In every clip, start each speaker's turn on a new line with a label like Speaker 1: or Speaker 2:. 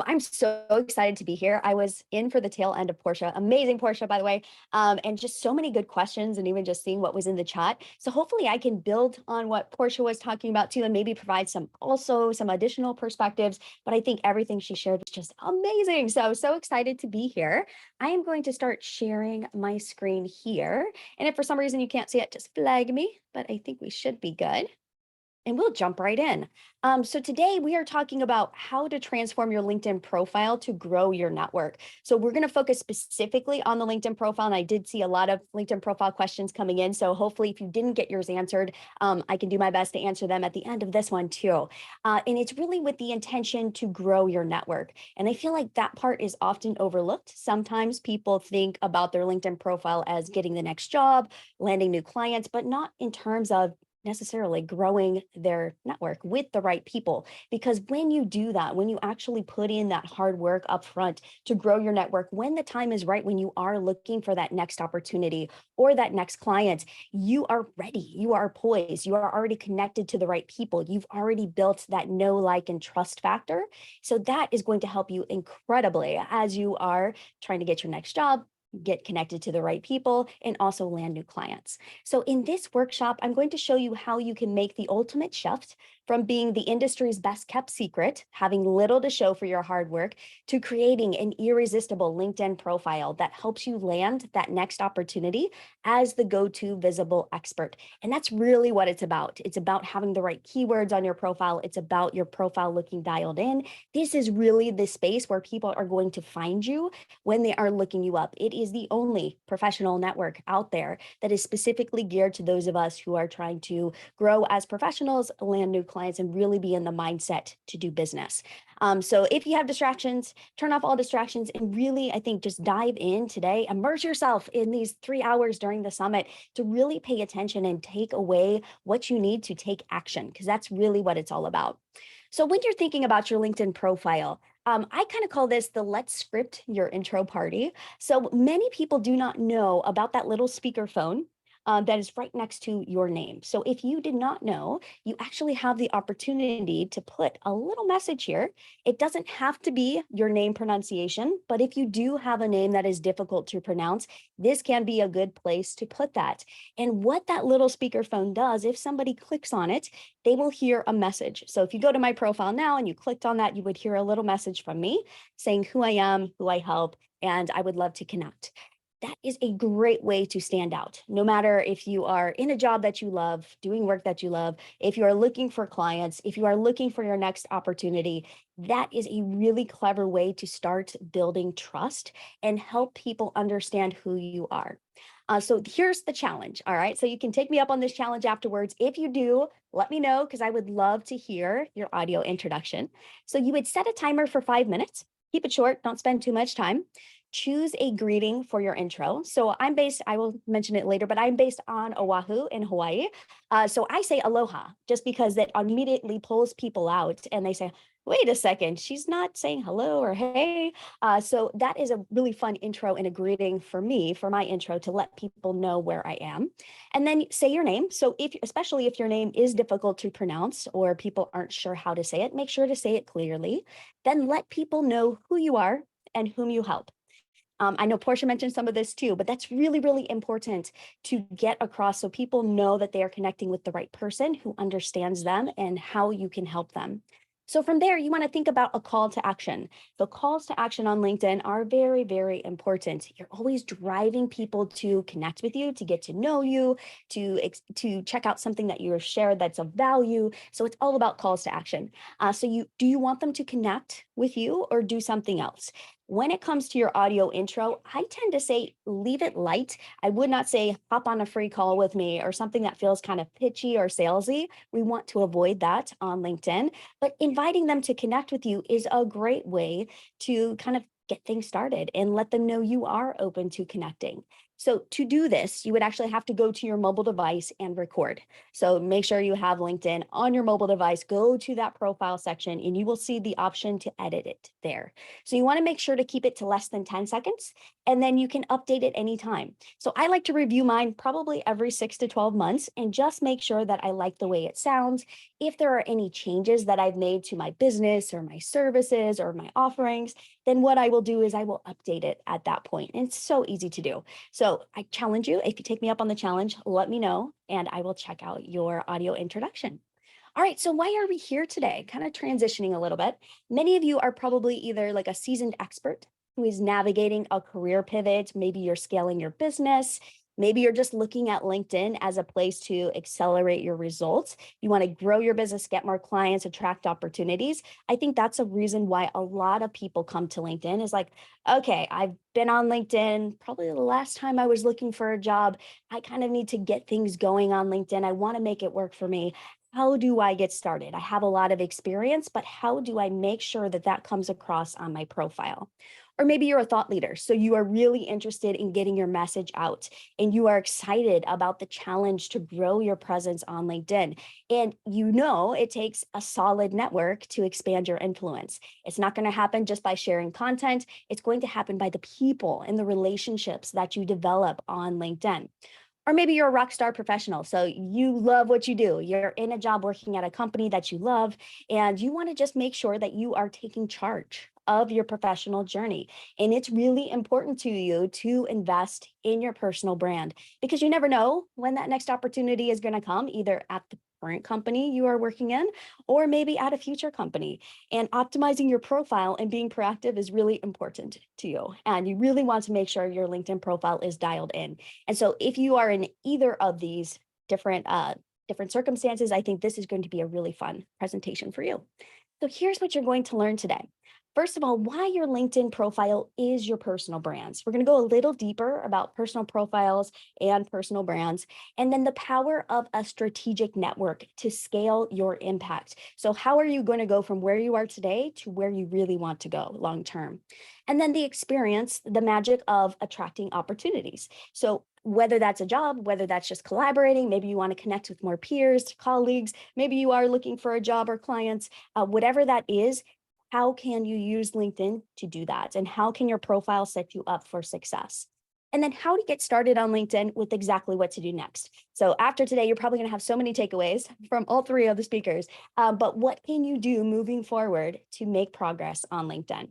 Speaker 1: I'm so excited to be here. I was in for the tail end of Portia, amazing Portia, by the way, and just so many good questions, and even just seeing what was in the chat. So hopefully, I can build on what Portia was talking about too, and maybe provide some additional perspectives. But I think everything she shared was just amazing. So excited to be here. I am going to start sharing my screen here, and if for some reason you can't see it, just flag me. But I think we should be good. And we'll jump right in. So today we are talking about how to transform your LinkedIn profile to grow your network. So we're going to focus specifically on the LinkedIn profile. And I did see a lot of LinkedIn profile questions coming in. So hopefully if you didn't get yours answered, I can do my best to answer them at the end of this one too. And it's really with the intention to grow your network. And I feel like that part is often overlooked. Sometimes people think about their LinkedIn profile as getting the next job, landing new clients, but not in terms of necessarily growing their network with the right people. Because when you do that, when you actually put in that hard work up front to grow your network, when the time is right, when you are looking for that next opportunity or that next client, you are ready, you are poised, you are already connected to the right people. You've already built that know, like, and trust factor. So that is going to help you incredibly as you are trying to get your next job, get connected to the right people, and also land new clients. So in this workshop, I'm going to show you how you can make the ultimate shift from being the industry's best kept secret, having little to show for your hard work, to creating an irresistible LinkedIn profile that helps you land that next opportunity as the go-to visible expert. And that's really what it's about. It's about having the right keywords on your profile. It's about your profile looking dialed in. This is really the space where people are going to find you when they are looking you up. It is the only professional network out there that is specifically geared to those of us who are trying to grow as professionals, land new clients, and really be in the mindset to do business. So if you have distractions, turn off all distractions and really, I think, just dive in today, immerse yourself in these 3 hours during the summit to really pay attention and take away what you need to take action, because that's really what it's all about. So when you're thinking about your LinkedIn profile, I kind of call this the let's script your intro party. So many people do not know about that little speaker phone that is right next to your name. So if you did not know, you actually have the opportunity to put a little message here. It doesn't have to be your name pronunciation, but if you do have a name that is difficult to pronounce, this can be a good place to put that. And what that little speaker phone does, if somebody clicks on it, they will hear a message. So if you go to my profile now and you clicked on that, you would hear a little message from me saying who I am, who I help, and I would love to connect. That is a great way to stand out. No matter if you are in a job that you love, doing work that you love, if you are looking for clients, if you are looking for your next opportunity, that is a really clever way to start building trust and help people understand who you are. So here's the challenge. All right. So you can take me up on this challenge afterwards. If you do, let me know because I would love to hear your audio introduction. So you would set a timer for 5 minutes. Keep it short. Don't spend too much time. Choose a greeting for your intro. So I will mention it later, but I'm based on Oahu in Hawaii. So I say aloha just because that immediately pulls people out and they say, wait a second, she's not saying hello or hey. So that is a really fun intro and a greeting for me, for my intro, to let people know where I am. And then say your name. So especially if your name is difficult to pronounce or people aren't sure how to say it, make sure to say it clearly. Then let people know who you are and whom you help. I know Portia mentioned some of this too, but that's really, really important to get across so people know that they are connecting with the right person who understands them and how you can help them. So from there, you want to think about a call to action. The calls to action on LinkedIn are very, very important. You're always driving people to connect with you, to get to know you, to check out something that you shared that's of value. So it's all about calls to action. Do you want them to connect with you or do something else? When it comes to your audio intro, I tend to say leave it light. I would not say hop on a free call with me or something that feels kind of pitchy or salesy. We want to avoid that on LinkedIn, but inviting them to connect with you is a great way to kind of get things started and let them know you are open to connecting. So to do this, you would actually have to go to your mobile device and record. So make sure you have LinkedIn on your mobile device, go to that profile section and you will see the option to edit it there. So you want to make sure to keep it to less than 10 seconds and then you can update it anytime. So I like to review mine probably every 6 to 12 months and just make sure that I like the way it sounds. If there are any changes that I've made to my business or my services or my offerings, then what I will do is I will update it at that point. And it's so easy to do. So I challenge you, if you take me up on the challenge, let me know and I will check out your audio introduction. All right, so why are we here today? Kind of transitioning a little bit. Many of you are probably either like a seasoned expert who is navigating a career pivot. Maybe you're scaling your business. Maybe you're just looking at LinkedIn as a place to accelerate your results. You want to grow your business, get more clients, attract opportunities. I think that's a reason why a lot of people come to LinkedIn is like, okay, I've been on LinkedIn probably the last time I was looking for a job. I kind of need to get things going on LinkedIn. I want to make it work for me. How do I get started? I have a lot of experience, but how do I make sure that that comes across on my profile? Or maybe you're a thought leader. So you are really interested in getting your message out and you are excited about the challenge to grow your presence on LinkedIn. And you know it takes a solid network to expand your influence. It's not going to happen just by sharing content. It's going to happen by the people and the relationships that you develop on LinkedIn. Or maybe you're a rock star professional. So you love what you do. You're in a job working at a company that you love, and you want to just make sure that you are taking charge of your professional journey. And it's really important to you to invest in your personal brand because you never know when that next opportunity is going to come, either at the current company you are working in or maybe at a future company. And optimizing your profile and being proactive is really important to you. And you really want to make sure your LinkedIn profile is dialed in. And so if you are in either of these different circumstances, I think this is going to be a really fun presentation for you. So here's what you're going to learn today. First of all, why your LinkedIn profile is your personal brands. We're going to go a little deeper about personal profiles and personal brands, and then the power of a strategic network to scale your impact. So how are you going to go from where you are today to where you really want to go long term? And then the experience, the magic of attracting opportunities. So whether that's a job, whether that's just collaborating, maybe you want to connect with more peers, colleagues, maybe you are looking for a job or clients, whatever that is, how can you use LinkedIn to do that? And how can your profile set you up for success? And then how to get started on LinkedIn with exactly what to do next. So after today, you're probably going to have so many takeaways from all three of the speakers, but what can you do moving forward to make progress on LinkedIn?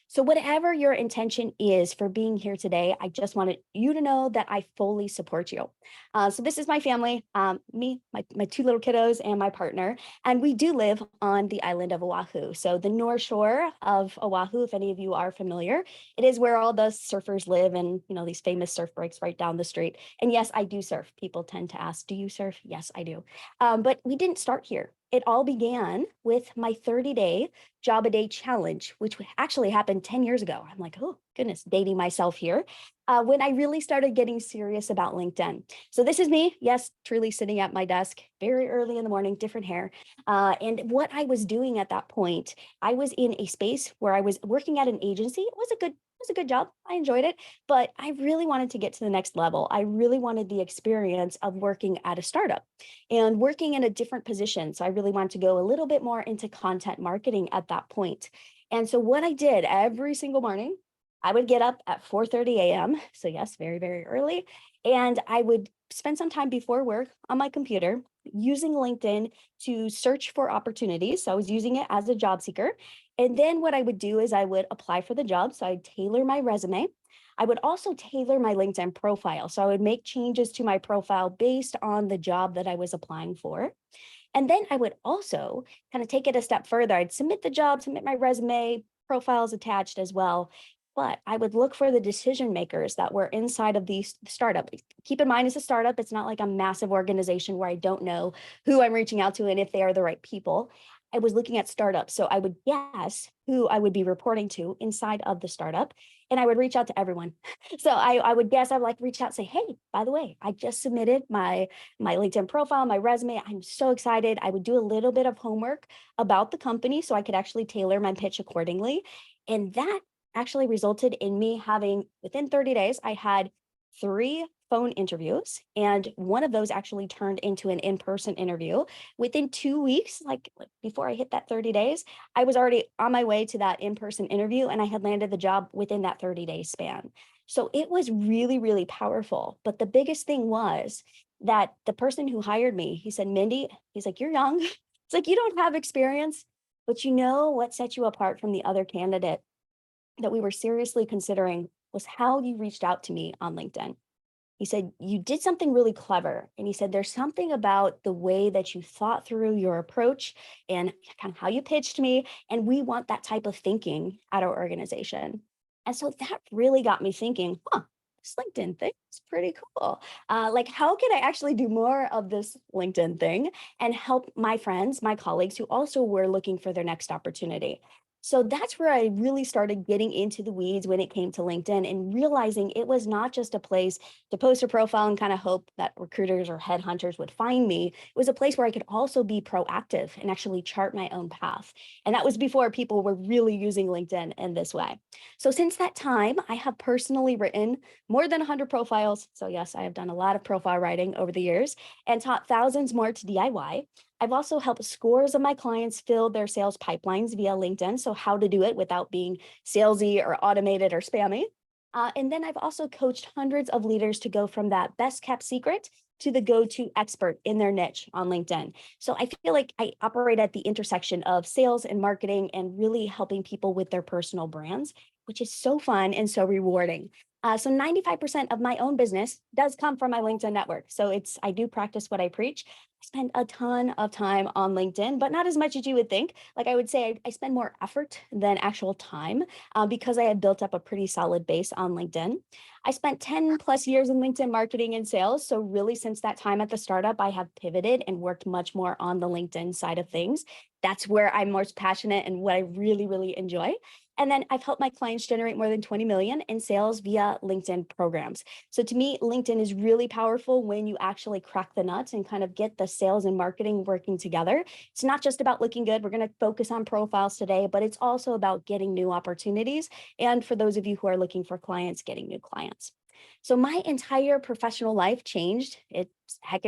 Speaker 1: So whatever your intention is for being here today, I just wanted you to know that I fully support you. So this is my family, me, my two little kiddos and my partner, and we do live on the island of Oahu. So the North Shore of Oahu, if any of you are familiar, it is where all the surfers live and, you know, these famous surf breaks right down the street. And yes, I do surf. People tend to ask, do you surf? Yes, I do. But we didn't start here. It all began with my 30-day job a day challenge, which actually happened 10 years ago. I'm like, oh goodness, dating myself here. When I really started getting serious about LinkedIn. So this is me, yes, truly sitting at my desk very early in the morning, different hair. And what I was doing at that point, I was in a space where I was working at an agency. It was a good job. I enjoyed it, but I really wanted to get to the next level. I really wanted the experience of working at a startup and working in a different position. So I really wanted to go a little bit more into content marketing at that point. And so what I did every single morning, I would get up at 4:30 a.m. So yes, very, very early. And I would spend some time before work on my computer using LinkedIn to search for opportunities. So I was using it as a job seeker. And then what I would do is I would apply for the job. So I'd tailor my resume. I would also tailor my LinkedIn profile. So I would make changes to my profile based on the job that I was applying for. And then I would also kind of take it a step further. I'd submit the job, submit my resume, profiles attached as well. But I would look for the decision makers that were inside of the startup. Keep in mind, it's a startup. It's not like a massive organization where I don't know who I'm reaching out to and if they are the right people. I was looking at startups. So I would guess who I would be reporting to inside of the startup. And I would reach out to everyone. So I would guess, I'd like reach out and say, hey, by the way, I just submitted my LinkedIn profile, my resume. I'm so excited. I would do a little bit of homework about the company so I could actually tailor my pitch accordingly. And that actually resulted in me having, within 30 days, I had 3 phone interviews, and one of those actually turned into an in-person interview. Within 2 weeks, like before I hit that 30 days, I was already on my way to that in-person interview and I had landed the job within that 30-day span. So it was really, really powerful. But the biggest thing was that the person who hired me, he said, "Mindy," he's like, "You're young." It's like, "You don't have experience, but you know what sets you apart from the other candidate that we were seriously considering was how you reached out to me on LinkedIn." He said, "You did something really clever." And he said, "There's something about the way that you thought through your approach and kind of how you pitched me. And we want that type of thinking at our organization." And so that really got me thinking, this LinkedIn thing is pretty cool. Like, how can I actually do more of this LinkedIn thing and help my friends, my colleagues who also were looking for their next opportunity? So that's where I really started getting into the weeds when it came to LinkedIn and realizing it was not just a place to post a profile and kind of hope that recruiters or headhunters would find me. It was a place where I could also be proactive and actually chart my own path. And that was before people were really using LinkedIn in this way. So since that time, I have personally written more than 100 profiles. So yes, I have done a lot of profile writing over the years and taught thousands more to DIY. I've also helped scores of my clients fill their sales pipelines via LinkedIn. So how to do it without being salesy or automated or spammy. And then I've also coached hundreds of leaders to go from that best kept secret to the go-to expert in their niche on LinkedIn. So I feel like I operate at the intersection of sales and marketing and really helping people with their personal brands, which is so fun and so rewarding. So 95% of my own business does come from my LinkedIn network. So I do practice what I preach. I spend a ton of time on LinkedIn, but not as much as you would think. Like I would say, I spend more effort than actual time because I had built up a pretty solid base on LinkedIn. I spent 10 plus years in LinkedIn marketing and sales. So, really, since that time at the startup, I have pivoted and worked much more on the LinkedIn side of things. That's where I'm most passionate and what I really, really enjoy. And then I've helped my clients generate more than 20 million in sales via LinkedIn programs. So to me, LinkedIn is really powerful when you actually crack the nuts and kind of get the sales and marketing working together. It's not just about looking good. We're going to focus on profiles today, but it's also about getting new opportunities. And for those of you who are looking for clients, getting new clients. So my entire professional life changed. It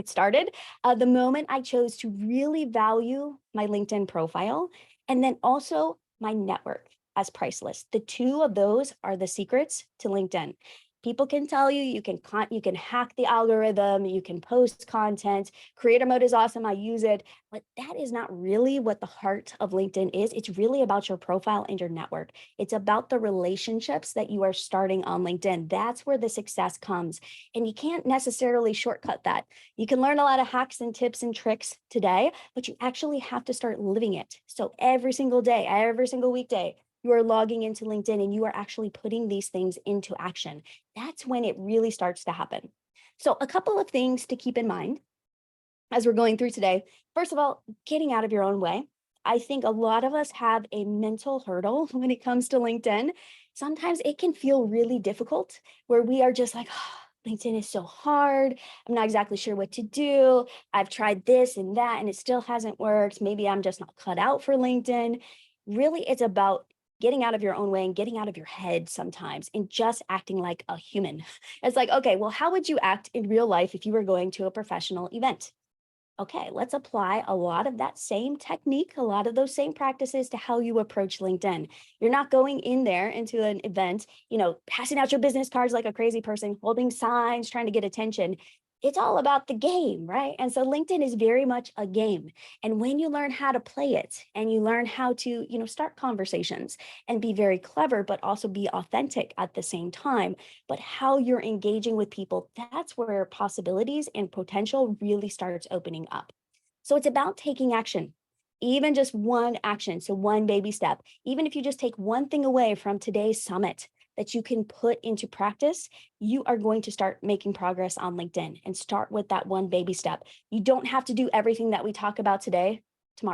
Speaker 1: started the moment I chose to really value my LinkedIn profile and then also my network as priceless. The two of those are the secrets to LinkedIn. People can tell you you can hack the algorithm, you can post content, creator mode is awesome, I use it, but that is not really what the heart of LinkedIn is. It's really about your profile and your network. It's about the relationships that you are starting on LinkedIn. That's where the success comes. And you can't necessarily shortcut that. You can learn a lot of hacks and tips and tricks today, but you actually have to start living it. So every single day, every single weekday, you are logging into LinkedIn and you are actually putting these things into action. That's when it really starts to happen. So, a couple of things to keep in mind as we're going through today. First of all, getting out of your own way. I think a lot of us have a mental hurdle when it comes to LinkedIn. Sometimes it can feel really difficult where we are just like, LinkedIn is so hard. I'm not exactly sure what to do. I've tried this and that and it still hasn't worked. Maybe I'm just not cut out for LinkedIn. Really, it's about getting out of your own way and getting out of your head sometimes and just acting like a human. It's like, okay, well, how would you act in real life if you were going to a professional event? Okay, let's apply a lot of that same technique, a lot of those same practices to how you approach LinkedIn. You're not going in there into an event, passing out your business cards like a crazy person, holding signs, trying to get attention. It's all about the game, right? And so LinkedIn is very much a game. And when you learn how to play it and you learn how to, start conversations and be very clever, but also be authentic at the same time, but how you're engaging with people, that's where possibilities and potential really starts opening up. So it's about taking action, even just one action. So one baby step, even if you just take one thing away from today's summit that you can put into practice, you are going to start making progress on LinkedIn and start with that one baby step. You don't have to do everything that we talk about today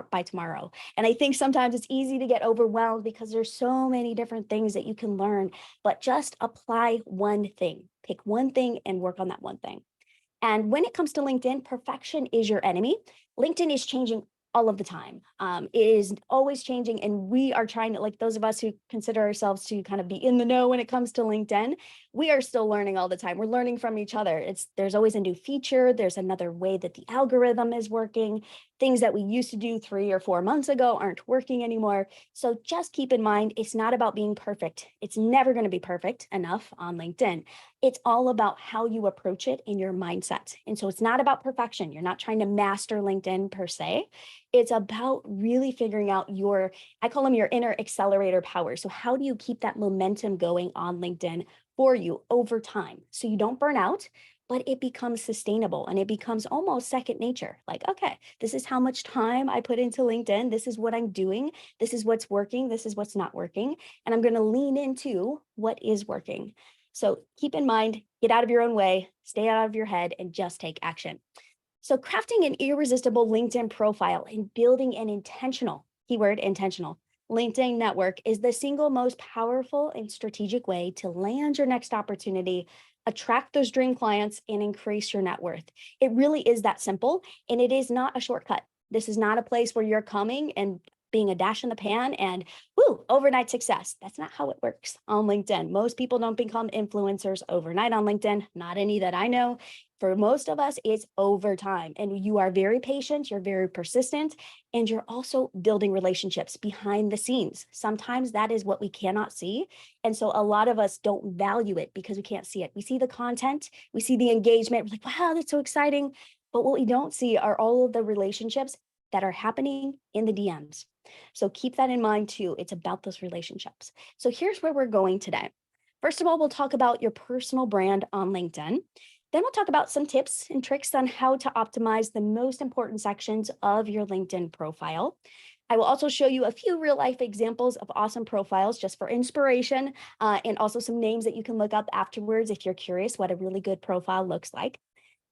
Speaker 1: by tomorrow. And I think sometimes it's easy to get overwhelmed because there's so many different things that you can learn, but just apply one thing. Pick one thing and work on that one thing. And when it comes to LinkedIn, perfection is your enemy. LinkedIn is changing all of the time. It is always changing, and we are trying to, like those of us who consider ourselves to kind of be in the know when it comes to LinkedIn, we are still learning all the time. We're learning from each other. There's always a new feature. There's another way that the algorithm is working. Things that we used to do 3 or 4 months ago aren't working anymore. So just keep in mind, it's not about being perfect. It's never going to be perfect enough on LinkedIn. It's all about how you approach it in your mindset. And so it's not about perfection. You're not trying to master LinkedIn per se. It's about really figuring out I call them your inner accelerator power. So how do you keep that momentum going on LinkedIn for you over time so you don't burn out, but it becomes sustainable and it becomes almost second nature. Like, okay, this is how much time I put into LinkedIn. This is what I'm doing. This is what's working. This is what's not working. And I'm going to lean into what is working. So keep in mind, get out of your own way, stay out of your head, and just take action. So crafting an irresistible LinkedIn profile and building an intentional, keyword intentional, LinkedIn network is the single most powerful and strategic way to land your next opportunity, attract those dream clients, and increase your net worth. It really is that simple, and it is not a shortcut. This is not a place where you're coming and being a dash in the pan and woo, overnight success. That's not how it works on LinkedIn. Most people don't become influencers overnight on LinkedIn, not any that I know. For most of us, it's over time. And you are very patient, you're very persistent, and you're also building relationships behind the scenes. Sometimes that is what we cannot see. And so a lot of us don't value it because we can't see it. We see the content, we see the engagement, we're like, wow, that's so exciting. But what we don't see are all of the relationships that are happening in the DMs. So keep that in mind too. It's about those relationships. So here's where we're going today. First of all, we'll talk about your personal brand on LinkedIn. Then we'll talk about some tips and tricks on how to optimize the most important sections of your LinkedIn profile. I will also show you a few real life examples of awesome profiles just for inspiration, and also some names that you can look up afterwards if you're curious what a really good profile looks like.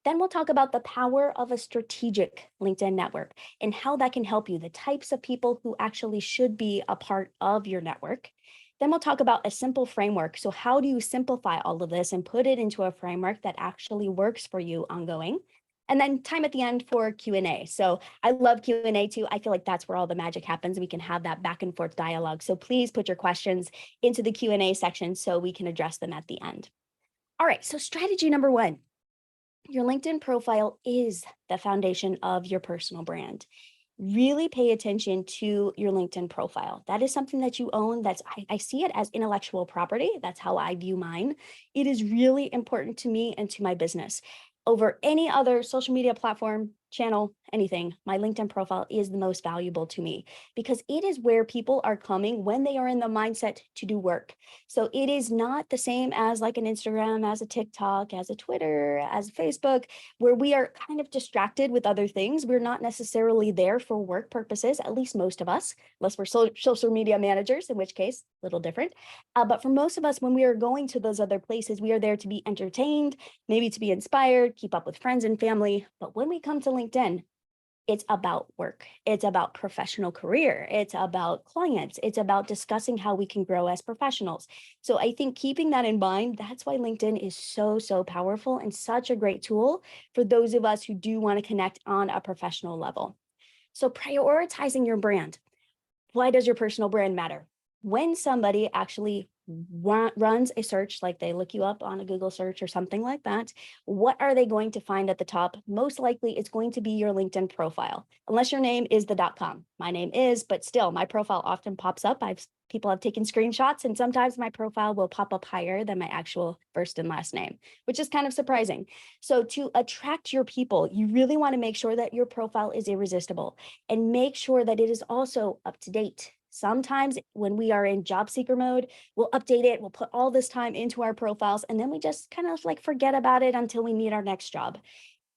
Speaker 1: Then we'll talk about the power of a strategic LinkedIn network and how that can help you, the types of people who actually should be a part of your network. Then we'll talk about a simple framework. So how do you simplify all of this and put it into a framework that actually works for you ongoing? And then time at the end for Q&A. So I love Q&A too. I feel like that's where all the magic happens. We can have that back and forth dialogue. So please put your questions into the Q&A section so we can address them at the end. All right, so strategy number one. Your LinkedIn profile is the foundation of your personal brand. Really pay attention to your LinkedIn profile. That is something that you own. I see it as intellectual property. That's how I view mine. It is really important to me and to my business. Over any other social media platform, channel, anything, my LinkedIn profile is the most valuable to me because it is where people are coming when they are in the mindset to do work. So it is not the same as like an Instagram, as a TikTok, as a Twitter, as Facebook, where we are kind of distracted with other things. We're not necessarily there for work purposes, at least most of us, unless we're social media managers, in which case, a little different. But for most of us, when we are going to those other places, we are there to be entertained, maybe to be inspired, keep up with friends and family. But when we come to LinkedIn, it's about work. It's about professional career. It's about clients. It's about discussing how we can grow as professionals. So I think keeping that in mind, that's why LinkedIn is so, so powerful and such a great tool for those of us who do want to connect on a professional level. So prioritizing your brand. Why does your personal brand matter? When somebody actually runs a search, like they look you up on a Google search or something like that, what are they going to find at the top? Most likely it's going to be your LinkedIn profile, unless your name is the .com. My name is, but still my profile often pops up. People have taken screenshots and sometimes my profile will pop up higher than my actual first and last name, which is kind of surprising. So to attract your people, you really want to make sure that your profile is irresistible and make sure that it is also up to date. Sometimes when we are in job seeker mode, we'll update it, we'll put all this time into our profiles, and then we just kind of like forget about it until we meet our next job.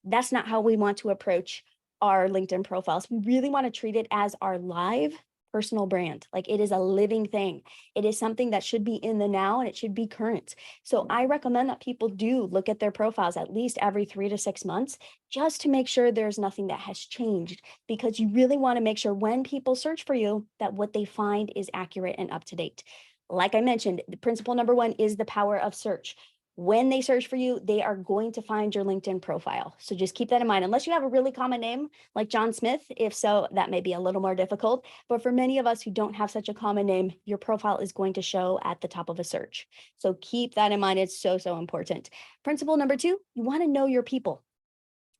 Speaker 1: That's not how we want to approach our LinkedIn profiles. We really want to treat it as our live personal brand. Like it is a living thing. It is something that should be in the now and it should be current. So I recommend that people do look at their profiles at least every 3 to 6 months, just to make sure there's nothing that has changed, because you really want to make sure when people search for you that what they find is accurate and up to date. Like I mentioned, the principle number one is the power of search. When they search for you, they are going to find your LinkedIn profile. So just keep that in mind, unless you have a really common name like John Smith. If so, that may be a little more difficult. But for many of us who don't have such a common name, your profile is going to show at the top of a search. So keep that in mind. It's so, so important. Principle number 2, you want to know your people.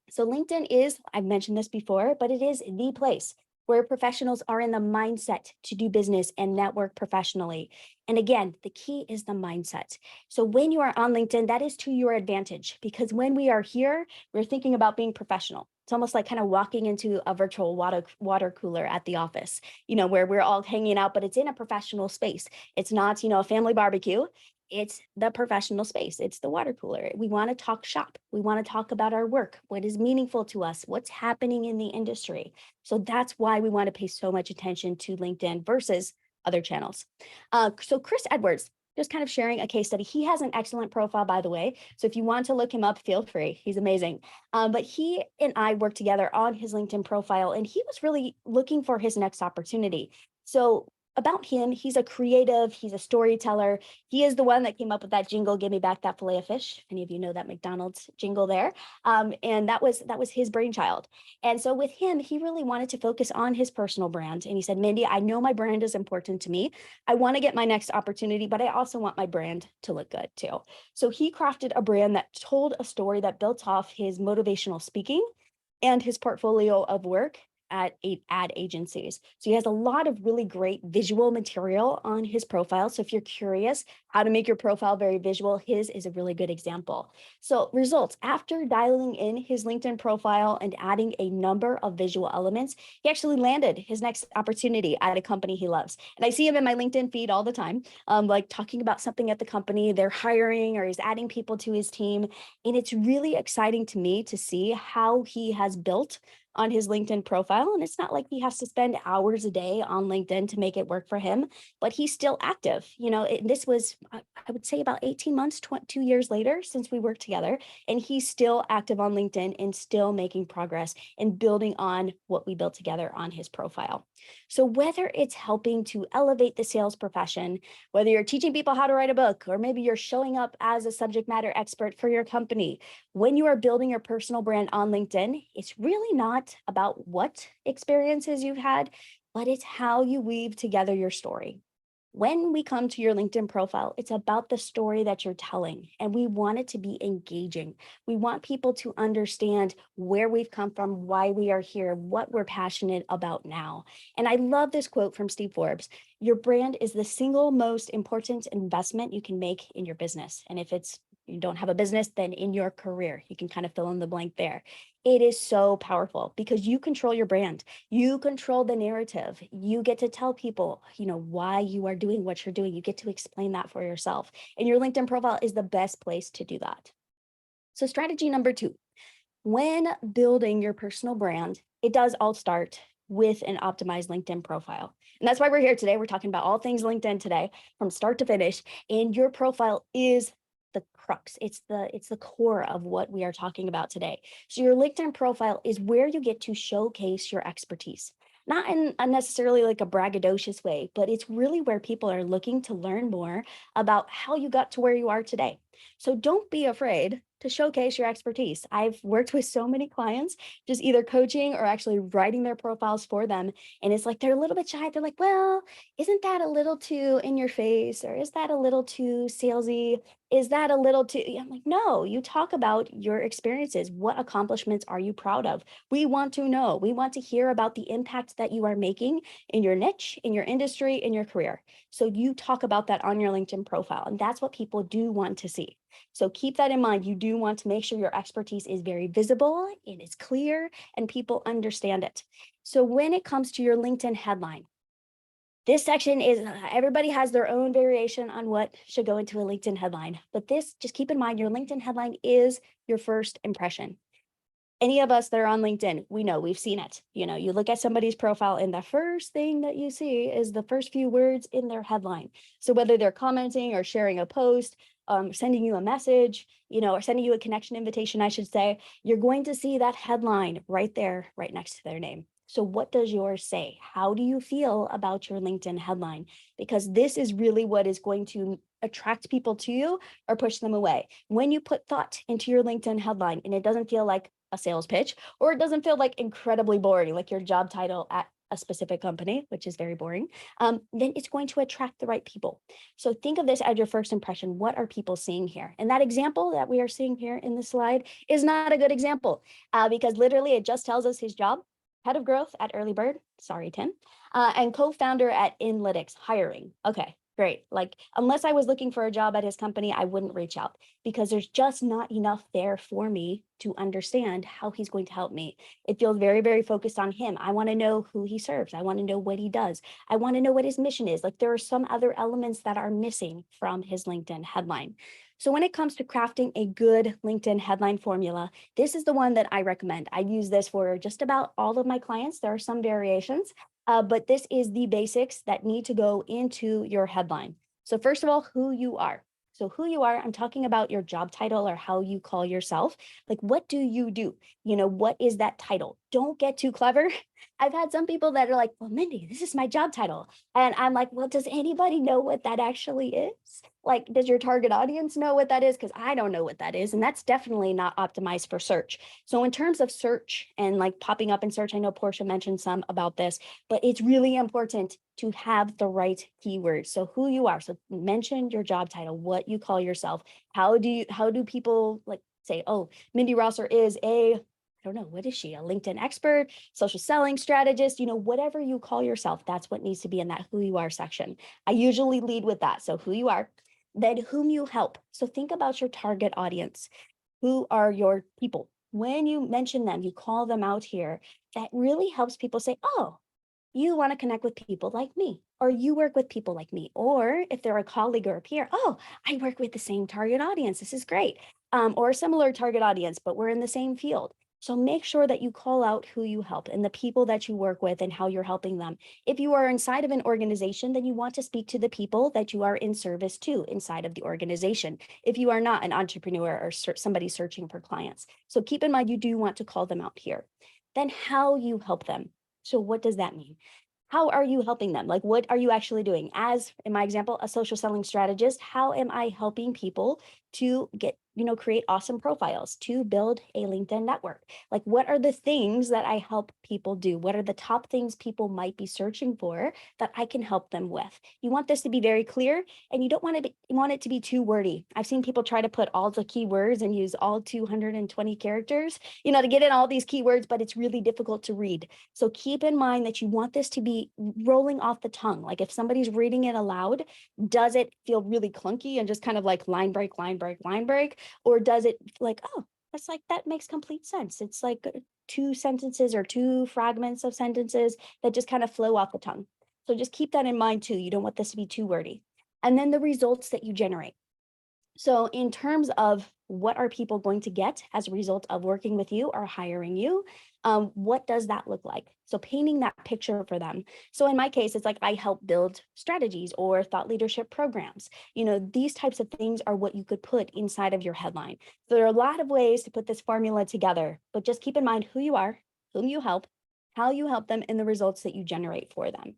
Speaker 1: So LinkedIn is, I've mentioned this before, but it is the place where professionals are in the mindset to do business and network professionally. And again, the key is the mindset. So when you are on LinkedIn, that is to your advantage, because when we are here, we're thinking about being professional. It's almost like kind of walking into a virtual water cooler at the office, where we're all hanging out, but it's in a professional space. It's not, a family barbecue. It's the professional space. It's the water cooler. We want to talk shop. We want to talk about our work, what is meaningful to us, what's happening in the industry. So that's why we want to pay so much attention to LinkedIn versus other channels. So Chris Edwards, just kind of sharing a case study. He has an excellent profile, by the way. So if you want to look him up, feel free. He's amazing. But he and I worked together on his LinkedIn profile, and he was really looking for his next opportunity. So about him, he's a creative, he's a storyteller. He is the one that came up with that jingle, "Give me back that fillet of fish." Any of you know that McDonald's jingle there? And that was his brainchild. And so with him, he really wanted to focus on his personal brand. And he said, "Mindy, I know my brand is important to me. I want to get my next opportunity, but I also want my brand to look good too." So he crafted a brand that told a story that built off his motivational speaking and his portfolio of work at ad agencies. So he has a lot of really great visual material on his profile. So if you're curious how to make your profile very visual, his is a really good example. So results, after dialing in his LinkedIn profile and adding a number of visual elements, he actually landed his next opportunity at a company he loves. And I see him in my LinkedIn feed all the time, like talking about something at the company they're hiring, or he's adding people to his team. And it's really exciting to me to see how he has built on his LinkedIn profile. And it's not like he has to spend hours a day on LinkedIn to make it work for him, but he's still active. This was, I would say, about 18 months, 2 years later since we worked together. And he's still active on LinkedIn and still making progress and building on what we built together on his profile. So whether it's helping to elevate the sales profession, whether you're teaching people how to write a book, or maybe you're showing up as a subject matter expert for your company, when you are building your personal brand on LinkedIn, it's really not about what experiences you've had, but it's how you weave together your story. When we come to your LinkedIn profile, it's about the story that you're telling, and we want it to be engaging. We want people to understand where we've come from, why we are here, what we're passionate about now. And I love this quote from Steve Forbes: "Your brand is the single most important investment you can make in your business." And if you don't have a business, then in your career, you can kind of fill in the blank there. It is so powerful because you control your brand. You control the narrative. You get to tell people, why you are doing what you're doing. You get to explain that for yourself. And your LinkedIn profile is the best place to do that. So strategy number 2, when building your personal brand, it does all start with an optimized LinkedIn profile. And that's why we're here today. We're talking about all things LinkedIn today from start to finish. And your profile is the crux. It's the core of what we are talking about today. So your LinkedIn profile is where you get to showcase your expertise. Not in unnecessarily like a braggadocious way, but it's really where people are looking to learn more about how you got to where you are today. So don't be afraid to showcase your expertise. I've worked with so many clients, just either coaching or actually writing their profiles for them. And it's like they're a little bit shy. They're like, "Well, isn't that a little too in your face? Or is that a little too salesy? Is that a little too?" I'm like, "No, you talk about your experiences. What accomplishments are you proud of? We want to know. We want to hear about the impact that you are making in your niche, in your industry, in your career." So you talk about that on your LinkedIn profile. And that's what people do want to see. So keep that in mind. You do want to make sure your expertise is very visible, it is clear, and people understand it. So when it comes to your LinkedIn headline, this section is, everybody has their own variation on what should go into a LinkedIn headline. But this, just keep in mind, your LinkedIn headline is your first impression. Any of us that are on LinkedIn, we know, we've seen it. You look at somebody's profile and the first thing that you see is the first few words in their headline. So whether they're commenting or sharing a post, sending you a message, or sending you a connection invitation, I should say, you're going to see that headline right there, right next to their name. So, what does yours say? How do you feel about your LinkedIn headline? Because this is really what is going to attract people to you or push them away. When you put thought into your LinkedIn headline and it doesn't feel like a sales pitch, or it doesn't feel like incredibly boring, like your job title at a specific company, which is very boring, then it's going to attract the right people. So think of this as your first impression. What are people seeing here? And that example that we are seeing here in the slide is not a good example because literally it just tells us his job, head of growth at Early Bird, sorry, Tim, and co-founder at Inlytics hiring. Okay, great. Like, unless I was looking for a job at his company, I wouldn't reach out because there's just not enough there for me to understand how he's going to help me. It feels very, very focused on him. I want to know who he serves. I want to know what he does. I want to know what his mission is. Like, there are some other elements that are missing from his LinkedIn headline. So when it comes to crafting a good LinkedIn headline formula, this is the one that I recommend. I use this for just about all of my clients. There are some variations, but this is the basics that need to go into your headline. So first of all, who you are. So who you are, I'm talking about your job title or how you call yourself. Like, what do you do? What is that title? Don't get too clever. I've had some people that are like, well, Mindy, this is my job title. And I'm like, well, does anybody know what that actually is? Like, does your target audience know what that is? Because I don't know what that is. And that's definitely not optimized for search. So in terms of search and like popping up in search, I know Portia mentioned some about this, but it's really important to have the right keywords. So who you are. So mention your job title, what you call yourself. How do people like say, oh, Mindy Rosser is I don't know, what is she? A LinkedIn expert, social selling strategist, whatever you call yourself, that's what needs to be in that who you are section. I usually lead with that. So who you are, then whom you help. So think about your target audience. Who are your people? When you mention them, you call them out here, that really helps people say, oh, you want to connect with people like me, or you work with people like me, or if they're a colleague or a peer, oh, I work with the same target audience. This is great. Or a similar target audience, but we're in the same field. So make sure that you call out who you help and the people that you work with and how you're helping them. If you are inside of an organization, then you want to speak to the people that you are in service to inside of the organization. If you are not an entrepreneur or somebody searching for clients. So keep in mind, you do want to call them out here. Then how you help them. So what does that mean? How are you helping them? Like, what are you actually doing? As in my example, a social selling strategist, how am I helping people to create awesome profiles, to build a LinkedIn network? Like, what are the things that I help people do? What are the top things people might be searching for that I can help them with? You want this to be very clear, and you don't want it to be too wordy. I've seen people try to put all the keywords and use all 220 characters, to get in all these keywords, but it's really difficult to read. So keep in mind that you want this to be rolling off the tongue. Like if somebody's reading it aloud, does it feel really clunky and just kind of like line break, line break, line break? Or does it like, oh, that's like, that makes complete sense. It's like two sentences or two fragments of sentences that just kind of flow off the tongue. So just keep that in mind too. You don't want this to be too wordy. And then the results that you generate. So in terms of what are people going to get as a result of working with you or hiring you, what does that look like? So painting that picture for them. So in my case, it's like I help build strategies or thought leadership programs. These types of things are what you could put inside of your headline. So there are a lot of ways to put this formula together, but just keep in mind who you are, whom you help, how you help them, and the results that you generate for them.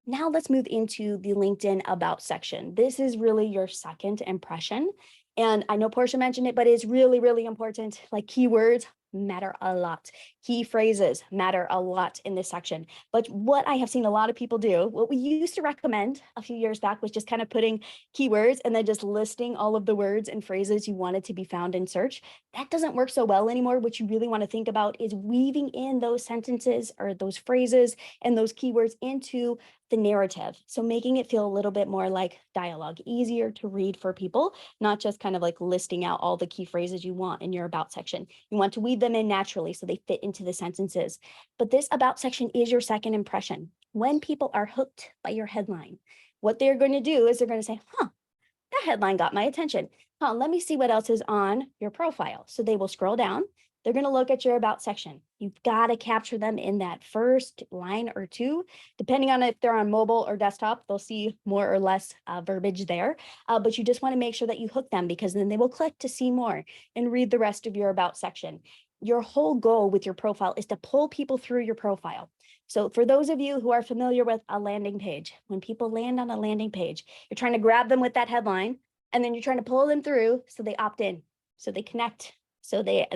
Speaker 1: Now let's move into the LinkedIn About section. This is really your second impression. And I know Portia mentioned it, but it's really, really important. Like keywords matter a lot. Key phrases matter a lot in this section. But what I have seen a lot of people do, what we used to recommend a few years back was just kind of putting keywords and then just listing all of the words and phrases you wanted to be found in search. That doesn't work so well anymore. What you really want to think about is weaving in those sentences or those phrases and those keywords into the narrative. So making it feel a little bit more like dialogue, easier to read for people, not just kind of like listing out all the key phrases you want in your about section. You want to weave them in naturally so they fit into the sentences. But this about section is your second impression. When people are hooked by your headline, what they're going to do is they're going to say, huh, that headline got my attention. Let me see what else is on your profile. So they will scroll down. They're going to look at your about section. You've got to capture them in that first line or two, depending on if they're on mobile or desktop, they'll see more or less verbiage there. But you just want to make sure that you hook them because then they will click to see more and read the rest of your about section. Your whole goal with your profile is to pull people through your profile. So for those of you who are familiar with a landing page, when people land on a landing page, you're trying to grab them with that headline, and then you're trying to pull them through so they opt in, so they connect, so they